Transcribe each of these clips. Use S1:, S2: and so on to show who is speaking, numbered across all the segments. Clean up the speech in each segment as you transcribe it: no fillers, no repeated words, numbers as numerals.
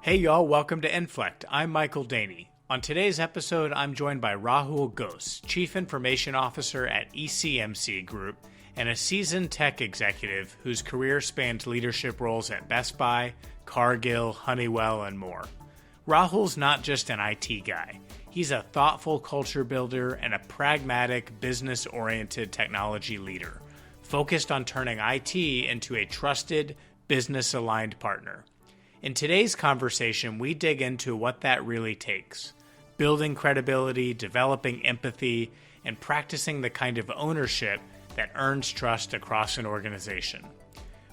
S1: Hey y'all, welcome to Inflect. I'm Michael Daehne. On today's episode, I'm joined by Rahoul Ghose, Chief Information Officer at ECMC Group and a seasoned tech executive whose career spanned leadership roles at Best Buy, Cargill, Honeywell, and more. Rahoul's not just an IT guy. He's a thoughtful culture builder and a pragmatic, business-oriented technology leader, focused on turning IT into a trusted, business-aligned partner. In today's conversation, we dig into what that really takes: building credibility, developing empathy, and practicing the kind of ownership that earns trust across an organization.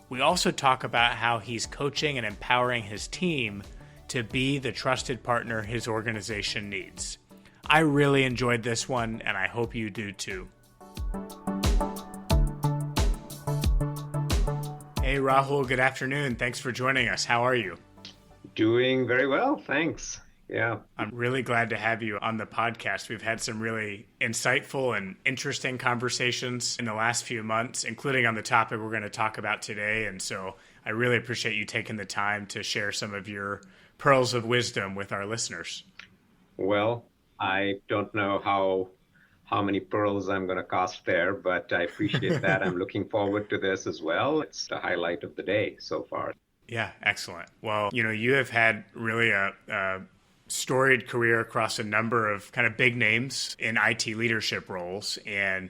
S1: We also talk about how he's coaching and empowering his team to be the trusted partner his organization needs. I really enjoyed this one, and I hope you do too. Hey Rahoul, good afternoon. Thanks for joining us. How are you?
S2: Doing very well, thanks. Yeah.
S1: I'm really glad to have you on the podcast. We've had some really insightful and interesting conversations in the last few months, including on the topic we're going to talk about today. And so I really appreciate you taking the time to share some of your pearls of wisdom with our listeners.
S2: Well, I don't know how many pearls I'm going to cast there, but I appreciate that. I'm looking forward to this as well. It's the highlight of the day so far.
S1: Yeah, excellent. Well, you have had really a storied career across a number of kind of big names in IT leadership roles. And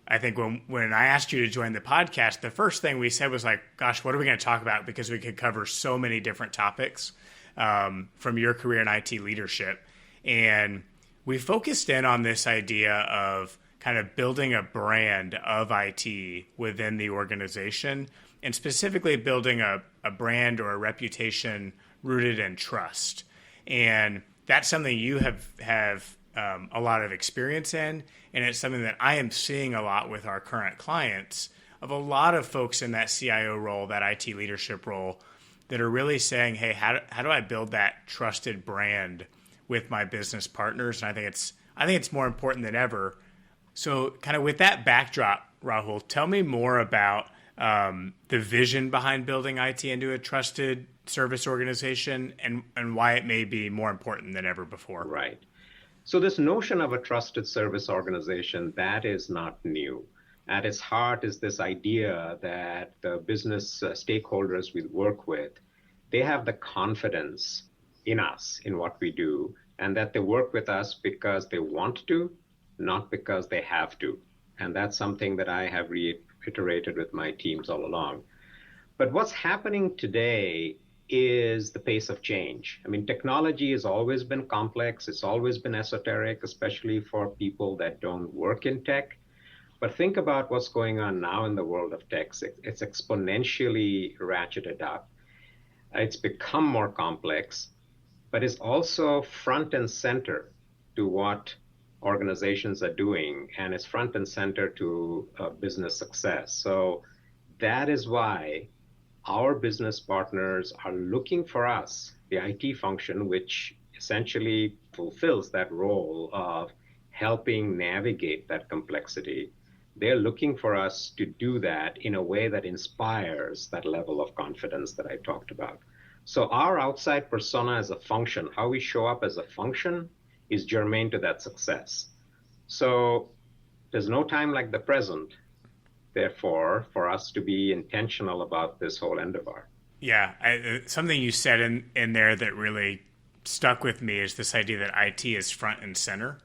S1: I think when I asked you to join the podcast, the first thing we said was like, gosh, what are we going to talk about? Because we could cover so many different topics from your career in IT leadership. And we focused in on this idea of kind of building a brand of IT within the organization, and specifically building a brand or a reputation rooted in trust. And that's something you have a lot of experience in, and it's something that I am seeing a lot with our current clients, of a lot of folks in that CIO role, that IT leadership role, that are really saying, hey, how do I build that trusted brand with my business partners? And I think it's more important than ever. So kind of with that backdrop, Rahoul, tell me more about the vision behind building IT into a trusted service organization and why it may be more important than ever before.
S2: Right. So this notion of a trusted service organization, that is not new. At its heart is this idea that the business stakeholders we work with, they have the confidence in us, in what we do, and that they work with us because they want to, not because they have to. And that's something that I have reiterated with my teams all along. But what's happening today is the pace of change. I mean, technology has always been complex. It's always been esoteric, especially for people that don't work in tech. But think about what's going on now in the world of tech. It's exponentially ratcheted up. It's become more complex, but it's also front and center to what organizations are doing, and it's front and center to business success. So that is why our business partners are looking for us, the IT function, which essentially fulfills that role of helping navigate that complexity. They're looking for us to do that in a way that inspires that level of confidence that I talked about. So our outside persona as a function, how we show up as a function, is germane to that success. So there's no time like the present, therefore, for us to be intentional about this whole endeavor.
S1: Yeah, something you said in there that really stuck with me is this idea that IT is front and center.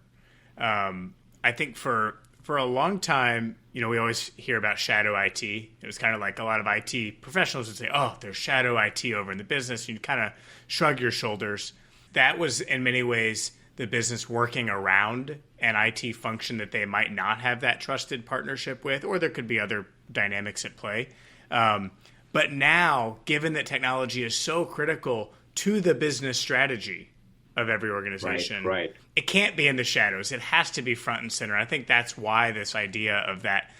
S1: I think for a long time, we always hear about shadow IT. It was kind of like a lot of IT professionals would say, oh, there's shadow IT over in the business. You'd kind of shrug your shoulders. That was in many ways the business working around an IT function that they might not have that trusted partnership with, or there could be other dynamics at play. But now, given that technology is so critical to the business strategy of every organization,
S2: right.
S1: It can't be in the shadows. It has to be front and center. I think that's why this idea of that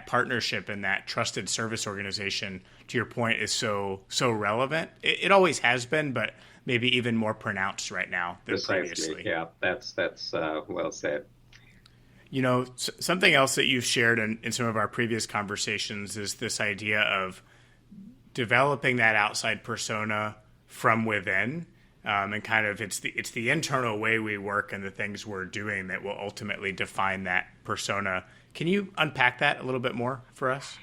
S1: partnership and that trusted service organization, to your point, is so relevant. It always has been, but maybe even more pronounced right now than previously.
S2: Yeah, that's well said.
S1: Something else that you've shared in some of our previous conversations is this idea of developing that outside persona from within. and kind of it's the internal way we work and the things we're doing that will ultimately define that persona. Can you unpack that a little bit more for us?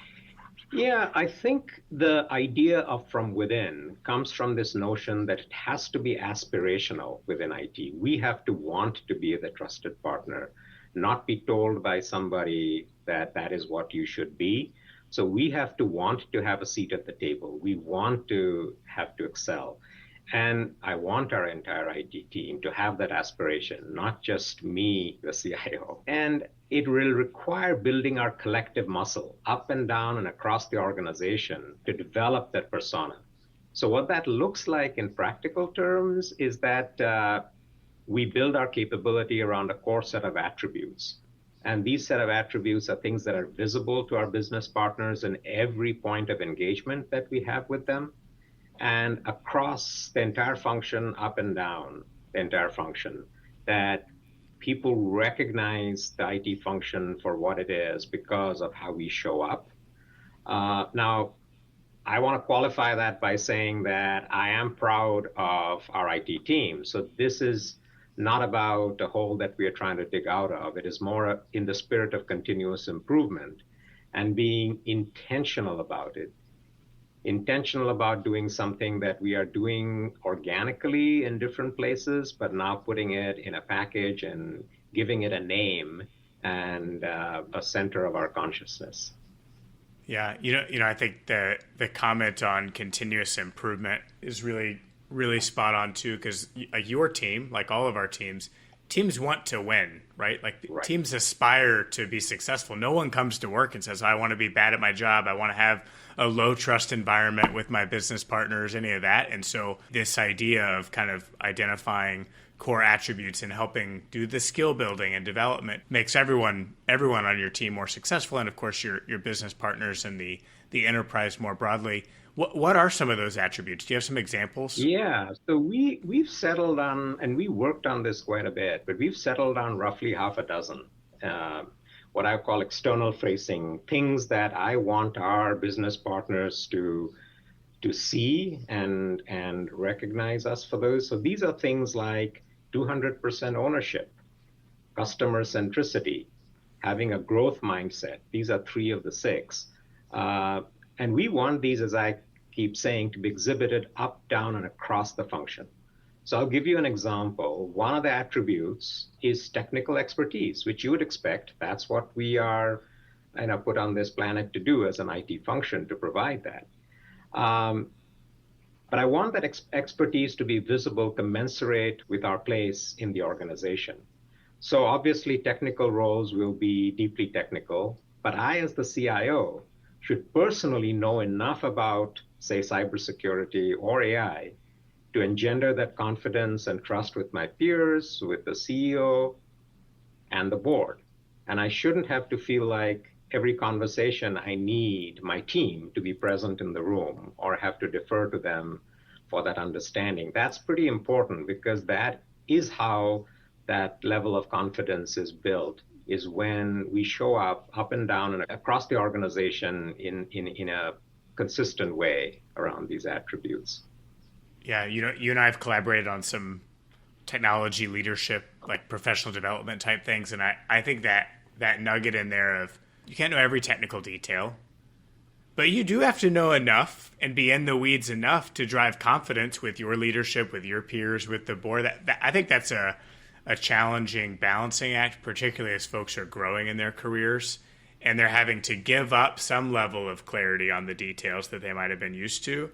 S2: Yeah, I think the idea of from within comes from this notion that it has to be aspirational within IT. We have to want to be the trusted partner, not be told by somebody that that is what you should be. So we have to want to have a seat at the table. We want to have to excel. And I want our entire IT team to have that aspiration, not just me, the CIO. And it will require building our collective muscle up and down and across the organization to develop that persona. So, what that looks like in practical terms is that we build our capability around a core set of attributes. And these set of attributes are things that are visible to our business partners in every point of engagement that we have with them. And across the entire function, up and down the entire function, that people recognize the IT function for what it is because of how we show up. Now, I want to qualify that by saying that I am proud of our IT team. So this is not about a hole that we are trying to dig out of. It is more in the spirit of continuous improvement and being intentional about it. Intentional about doing something that we are doing organically in different places, but now putting it in a package and giving it a name and a center of our consciousness.
S1: Yeah, I think the comment on continuous improvement is really spot on too, because your team, like all of our teams want to win, right? Like
S2: Right.
S1: Teams aspire to be successful. No one comes to work and says, I want to be bad at my job. I want to have a low trust environment with my business partners, any of that. And so this idea of kind of identifying core attributes and helping do the skill building and development makes everyone on your team more successful. And of course, your business partners and the enterprise more broadly. What are some of those attributes? Do you have some examples?
S2: Yeah, so we've settled on, and we worked on this quite a bit, but we've settled on roughly half a dozen, what I call external facing things that I want our business partners to see and recognize us for those. So these are things like 200% ownership, customer centricity, having a growth mindset. These are 3 of the 6. And we want these, as I keep saying, to be exhibited up, down, and across the function. So I'll give you an example. One of the attributes is technical expertise, which you would expect. That's what we are put on this planet to do as an IT function, to provide that. But I want that expertise to be visible, commensurate with our place in the organization. So obviously, technical roles will be deeply technical, but I, as the CIO, should personally know enough about, say, cybersecurity or AI to engender that confidence and trust with my peers, with the CEO, and the board. And I shouldn't have to feel like every conversation I need my team to be present in the room or have to defer to them for that understanding. That's pretty important, because that is how that level of confidence is built, is when we show up and down and across the organization in a consistent way around these attributes.
S1: Yeah, you and I have collaborated on some technology leadership, like professional development type things, and I think that nugget in there of you can't know every technical detail, but you do have to know enough and be in the weeds enough to drive confidence with your leadership, with your peers, with the board. That I think that's a challenging balancing act, particularly as folks are growing in their careers and they're having to give up some level of clarity on the details that they might have been used to,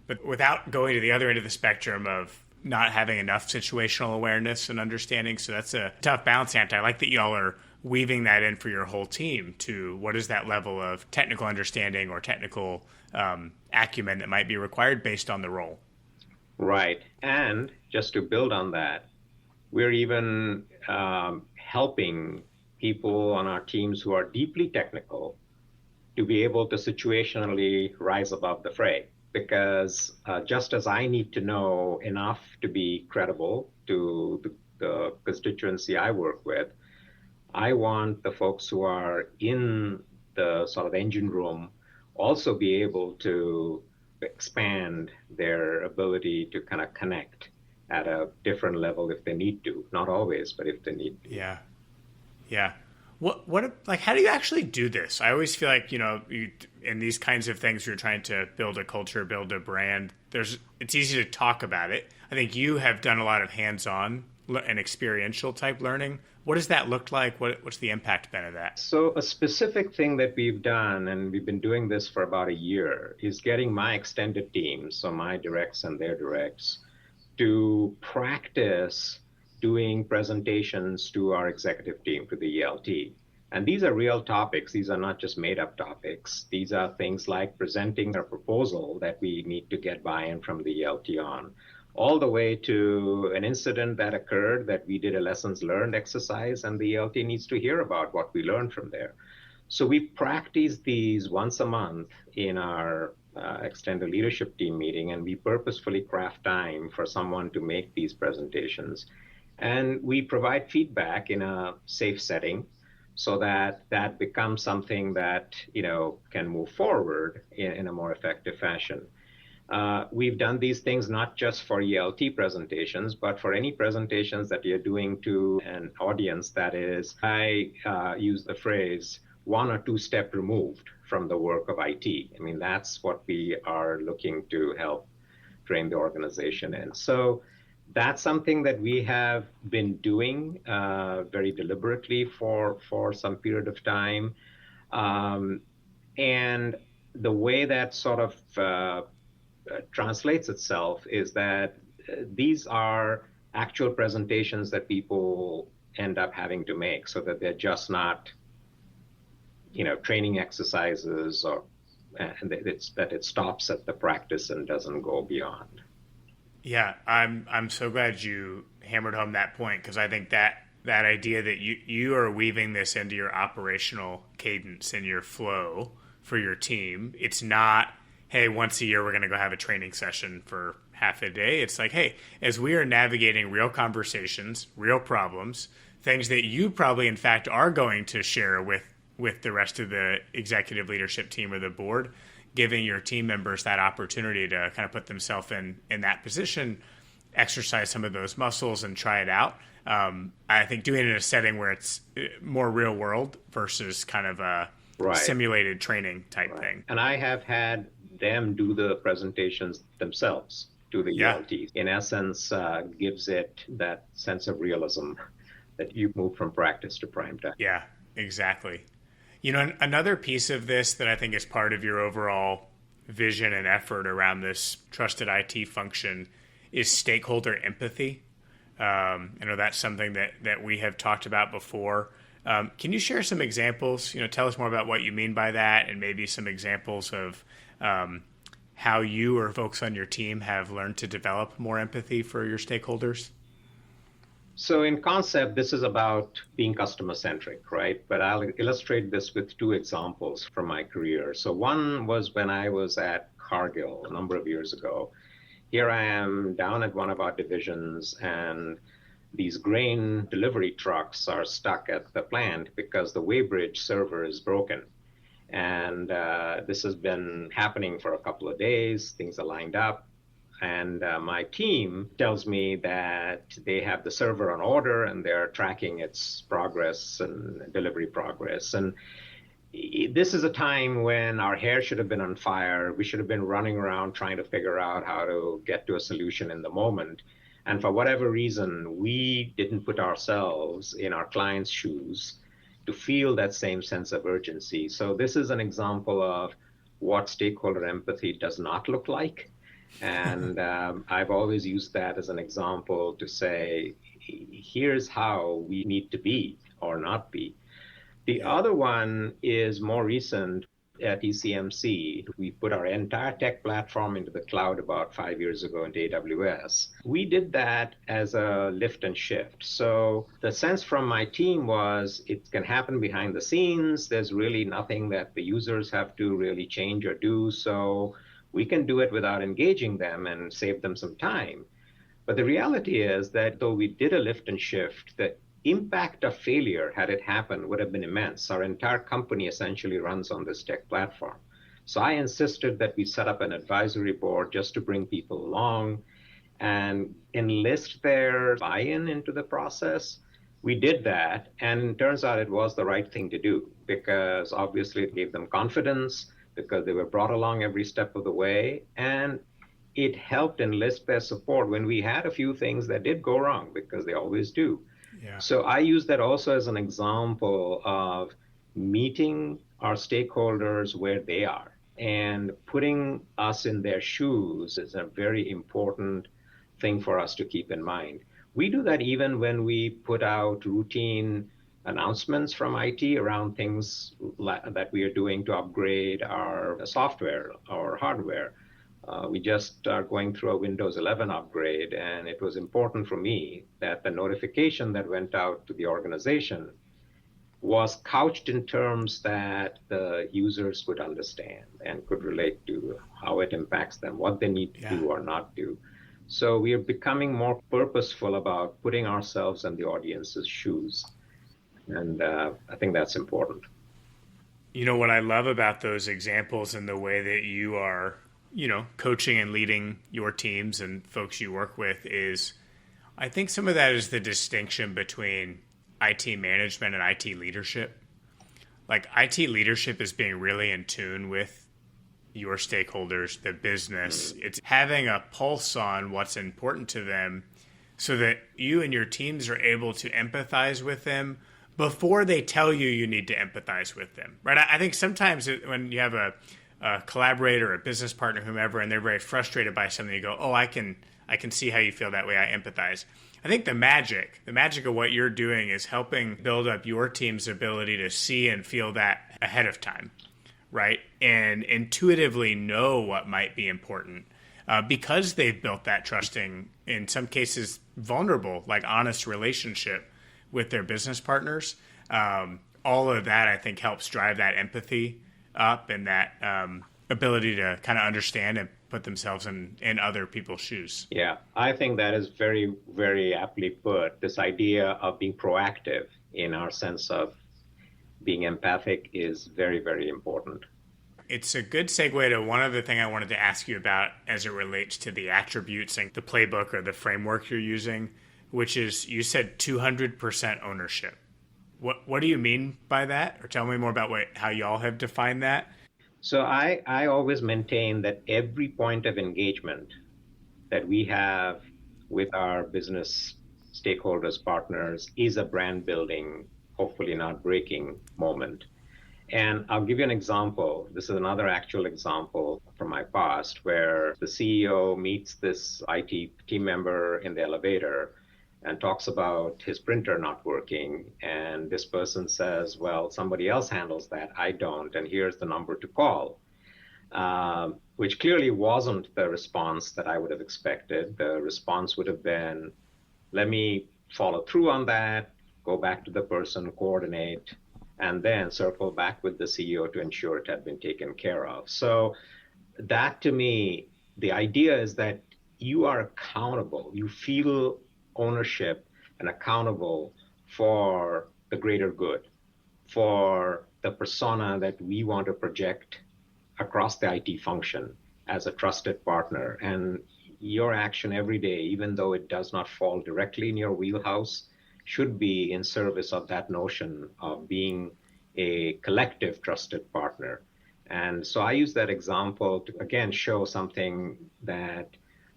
S1: but without going to the other end of the spectrum of not having enough situational awareness and understanding. So that's a tough balancing act. I like that y'all are weaving that in for your whole team to what is that level of technical understanding or technical acumen that might be required based on the role.
S2: Right. And just to build on that, we're even helping people on our teams who are deeply technical to be able to situationally rise above the fray. Because just as I need to know enough to be credible to the constituency I work with, I want the folks who are in the sort of engine room also be able to expand their ability to kind of connect at a different level if they need to. Not always, but if they need to.
S1: Yeah. Yeah. Like, how do you actually do this? I always feel like, in these kinds of things, you're trying to build a culture, build a brand. It's easy to talk about it. I think you have done a lot of hands-on and experiential type learning. What does that look like? What's the impact been of that?
S2: So a specific thing that we've done, and we've been doing this for about a year, is getting my extended team, so my directs and their directs, to practice doing presentations to our executive team, to the ELT. And these are real topics. These are not just made up topics. These are things like presenting a proposal that we need to get buy-in from the ELT on, all the way to an incident that occurred that we did a lessons learned exercise, and the ELT needs to hear about what we learned from there. So we practice these once a month in our extended leadership team meeting, and we purposefully craft time for someone to make these presentations. And we provide feedback in a safe setting so that that becomes something that can move forward in a more effective fashion. We've done these things not just for ELT presentations, but for any presentations that you're doing to an audience that is, I use the phrase, 1 or 2 steps removed from the work of IT. I mean, that's what we are looking to help train the organization in. So that's something that we have been doing very deliberately for some period of time. And the way that sort of translates itself is that these are actual presentations that people end up having to make, so that they're just not training exercises, or that it stops at the practice and doesn't go beyond.
S1: Yeah, I'm so glad you hammered home that point, because I think that idea that you are weaving this into your operational cadence and your flow for your team. It's not, hey, once a year we're going to go have a training session for half a day. It's like, hey, as we are navigating real conversations, real problems, things that you probably in fact are going to share with the rest of the executive leadership team or the board, giving your team members that opportunity to kind of put themselves in that position, exercise some of those muscles and try it out. I think doing it in a setting where it's more real world versus kind of a simulated training type thing.
S2: And I have had them do the presentations themselves to the ELTs. In essence, gives it that sense of realism that you move from practice to prime time.
S1: Yeah, exactly. Another piece of this that I think is part of your overall vision and effort around this trusted IT function is stakeholder empathy. I know that's something that we have talked about before. Can you share some examples? Tell us more about what you mean by that, and maybe some examples of how you or folks on your team have learned to develop more empathy for your stakeholders.
S2: So in concept, this is about being customer-centric, right? But I'll illustrate this with 2 examples from my career. So one was when I was at Cargill a number of years ago. Here I am down at one of our divisions, and these grain delivery trucks are stuck at the plant because the weighbridge server is broken. And this has been happening for a couple of days. Things are lined up. And my team tells me that they have the server on order and they're tracking its progress and delivery progress. And this is a time when our hair should have been on fire. We should have been running around trying to figure out how to get to a solution in the moment. And for whatever reason, we didn't put ourselves in our client's shoes to feel that same sense of urgency. So this is an example of what stakeholder empathy does not look like. And I've always used that as an example to say, here's how we need to be or not be. The other one is more recent. At ECMC, we put our entire tech platform into the cloud about 5 years ago into AWS. We did that as a lift and shift. So the sense from my team was it can happen behind the scenes. There's really nothing that the users have to really change or do. So we can do it without engaging them and save them some time. But the reality is that though we did a lift and shift, the impact of failure, had it happened, would have been immense. Our entire company essentially runs on this tech platform. So I insisted that we set up an advisory board just to bring people along and enlist their buy-in into the process. We did that, and it turns out it was the right thing to do because obviously it gave them confidence because they were brought along every step of the way, and it helped enlist their support when we had a few things that did go wrong because they always do.
S1: Yeah.
S2: So I use that also as an example of meeting our stakeholders where they are and putting us in their shoes is a very important thing for us to keep in mind. We do that even when we put out routine announcements from IT around things that we are doing to upgrade our software or hardware. We just are going through a Windows 11 upgrade, and it was important for me that the notification that went out to the organization was couched in terms that the users could understand and could relate to how it impacts them, what they need to do or not do. So we are becoming more purposeful about putting ourselves in the audience's shoes. And I think that's important.
S1: You know, what I love about those examples and the way that you are, coaching and leading your teams and folks you work with is I think some of that is the distinction between IT management and IT leadership. Like IT leadership is being really in tune with your stakeholders, the business. It's having a pulse on what's important to them so that you and your teams are able to empathize with them before they tell you you need to empathize with them, right? I think sometimes when you have a collaborator, a business partner, whomever, and they're very frustrated by something, you go, oh, I can see how you feel that way. I empathize. I think the magic of what you're doing is helping build up your team's ability to see and feel that ahead of time, right? And intuitively know what might be important because they've built that trusting, in some cases vulnerable, like honest relationship with their business partners. All of that, I think, helps drive that empathy up and that ability to kind of understand and put themselves in other people's shoes.
S2: Yeah, I think that is very, very aptly put. This idea of being proactive in our sense of being empathic is very, very important.
S1: It's a good segue to one other thing I wanted to ask you about as it relates to the attributes and the playbook or the framework you're using, which is, you said 200% ownership. What do you mean by that? Or tell me more about how y'all have defined that.
S2: So I always maintain that every point of engagement that we have with our business stakeholders, partners, is a brand building, hopefully not breaking moment. And I'll give you an example. This is another actual example from my past where the CEO meets this IT team member in the elevator and talks about his printer not working. And this person says, well, somebody else handles that. I don't. And here's the number to call, which clearly wasn't the response that I would have expected. The response would have been, let me follow through on that, go back to the person, coordinate, and then circle back with the CEO to ensure it had been taken care of. So that, to me, the idea is that you are accountable. You feel ownership and accountable for the greater good, for the persona that we want to project across the IT function as a trusted partner. And your action every day, even though it does not fall directly in your wheelhouse, should be in service of that notion of being a collective trusted partner. And so I use that example to, again, show something that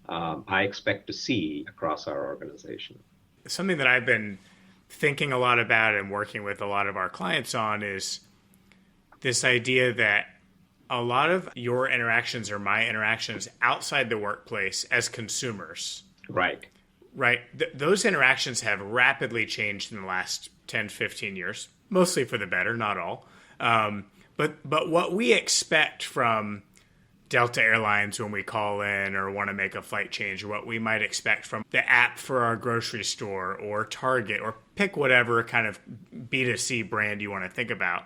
S2: I expect to see across our organization.
S1: Something that I've been thinking a lot about and working with a lot of our clients on is this idea that a lot of your interactions or my interactions outside the workplace as consumers.
S2: Right.
S1: Those interactions have rapidly changed in the last 10, 15 years, mostly for the better, not all. But what we expect from Delta Airlines when we call in or want to make a flight change, or what we might expect from the app for our grocery store or Target, or pick whatever kind of B2C brand you want to think about,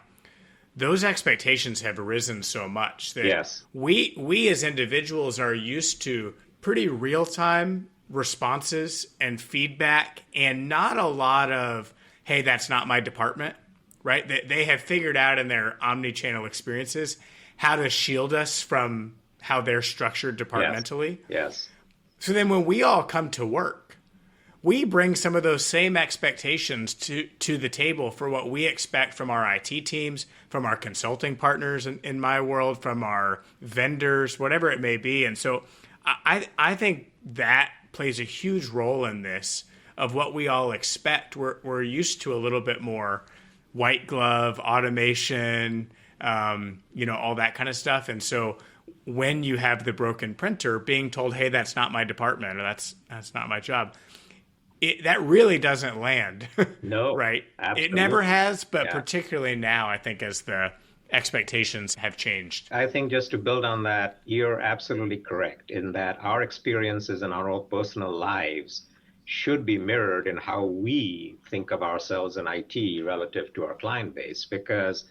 S1: those expectations have risen so much that
S2: yes,
S1: we as individuals are used to pretty real-time responses and feedback, and not a lot of, hey, that's not my department, right? They have figured out in their omni-channel experiences how to shield us from how they're structured departmentally.
S2: Yes.
S1: So then when we all come to work, we bring some of those same expectations to the table for what we expect from our IT teams, from our consulting partners in my world, from our vendors, whatever it may be. And so I think that plays a huge role in this of what we all expect. We're used to a little bit more white glove, automation, all that kind of stuff. And so when you have the broken printer being told, hey, that's not my department, or that's not my job, that really doesn't land.
S2: No,
S1: right?
S2: absolutely.
S1: It never has, but particularly now, I think, as the expectations have changed.
S2: I think just to build on that, you're absolutely correct in that our experiences in our own personal lives should be mirrored in how we think of ourselves in IT relative to our client base. Because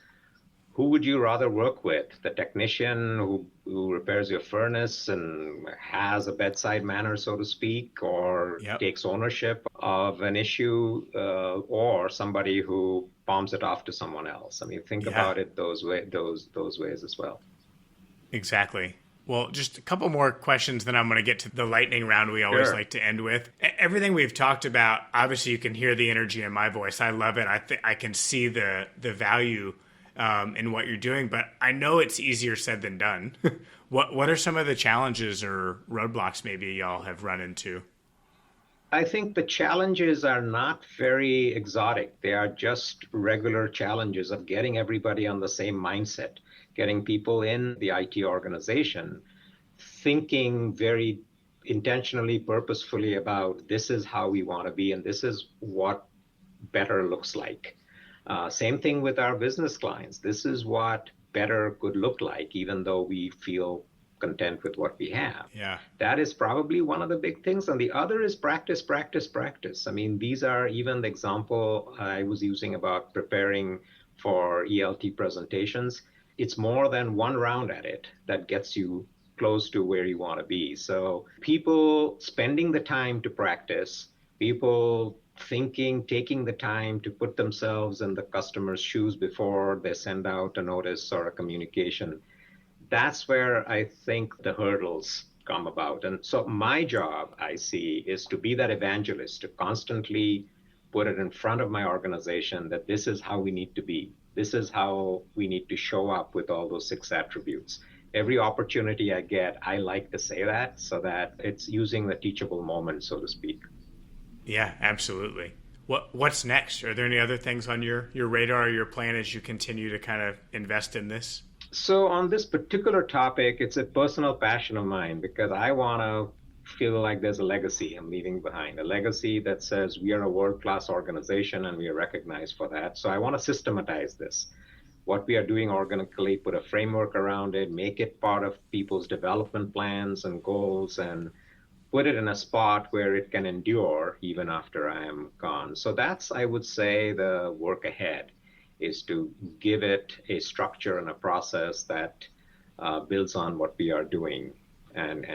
S2: who would you rather work with? The technician who repairs your furnace and has a bedside manner, so to speak, or takes ownership of an issue, or somebody who palms it off to someone else? I mean, think about it those ways as well.
S1: Exactly. Well, just a couple more questions, then I'm going to get to the lightning round we always like to end with. Everything we've talked about, obviously you can hear the energy in my voice. I love it. I can see the value in what you're doing, but I know it's easier said than done. What are some of the challenges or roadblocks maybe y'all have run into?
S2: I think the challenges are not very exotic. They are just regular challenges of getting everybody on the same mindset, getting people in the IT organization thinking very intentionally, purposefully about this is how we want to be and this is what better looks like. Same thing with our business clients. This is what better could look like, even though we feel content with what we have.
S1: Yeah.
S2: That is probably one of the big things. And the other is practice, practice, practice. I mean, these are even the example I was using about preparing for ELT presentations. It's more than one round at it that gets you close to where you want to be. So people spending the time to practice, people thinking, taking the time to put themselves in the customer's shoes before they send out a notice or a communication. That's where I think the hurdles come about. And so my job, I see, is to be that evangelist, to constantly put it in front of my organization that this is how we need to be. This is how we need to show up with all those 6 attributes. Every opportunity I get, I like to say that so that it's using the teachable moment, so to speak.
S1: Yeah, absolutely. What's next? Are there any other things on your radar or your plan as you continue to kind of invest in this?
S2: So on this particular topic, it's a personal passion of mine because I want to feel like there's a legacy I'm leaving behind, a legacy that says we are a world-class organization and we are recognized for that. So I want to systematize this. What we are doing organically, put a framework around it, make it part of people's development plans and goals, and put it in a spot where it can endure even after I am gone. So that's, I would say, the work ahead, is to give it a structure and a process that builds on what we are doing and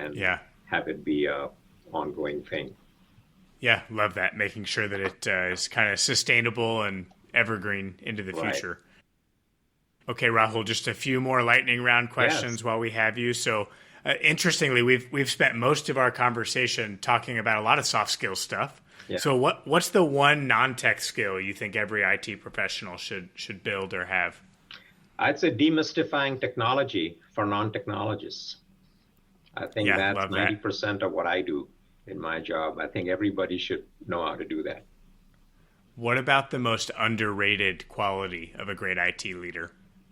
S2: have it be a ongoing thing.
S1: Yeah, love that. Making sure that it is kind of sustainable and evergreen into the future. Okay, Rahoul, just a few more lightning round questions while we have you. So interestingly, we've spent most of our conversation talking about a lot of soft skills stuff. Yeah. So what's the one non-tech skill you think every IT professional should build or have?
S2: I'd say demystifying technology for non-technologists. I think that's 90% of what I do in my job. I think everybody should know how to do that.
S1: What about the most underrated quality of a great IT leader?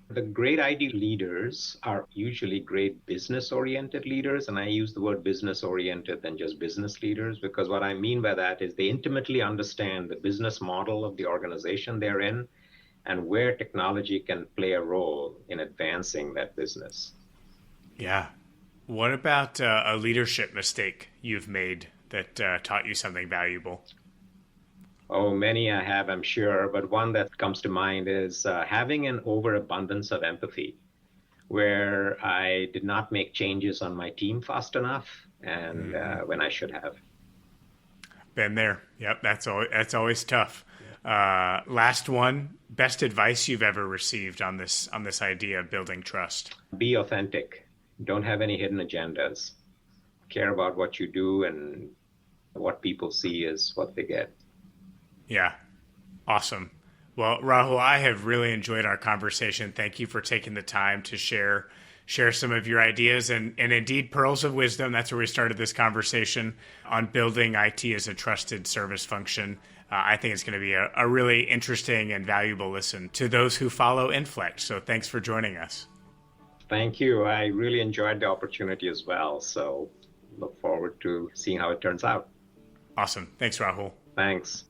S2: The great IT leaders are usually great business-oriented leaders, and I use the word business-oriented than just business leaders, because what I mean by that is they intimately understand the business model of the organization they're in and where technology can play a role in advancing that business.
S1: Yeah. What about a leadership mistake you've made that taught you something valuable?
S2: Oh, many I have, I'm sure, but one that comes to mind is having an overabundance of empathy, where I did not make changes on my team fast enough, and when I should have.
S1: Been there. Yep, that's always tough. Last one, best advice you've ever received on this idea of building trust.
S2: Be authentic. Don't have any hidden agendas. care about what you do, and what people see is what they get.
S1: Yeah. Awesome. Well, Rahul, I have really enjoyed our conversation. Thank you for taking the time to share some of your ideas and indeed pearls of wisdom. That's where we started this conversation on building IT as a trusted service function. I think it's going to be a really interesting and valuable listen to those who follow Inflect. So thanks for joining us.
S2: Thank you. I really enjoyed the opportunity as well. So look forward to seeing how it turns out.
S1: Awesome. Thanks, Rahul.
S2: Thanks.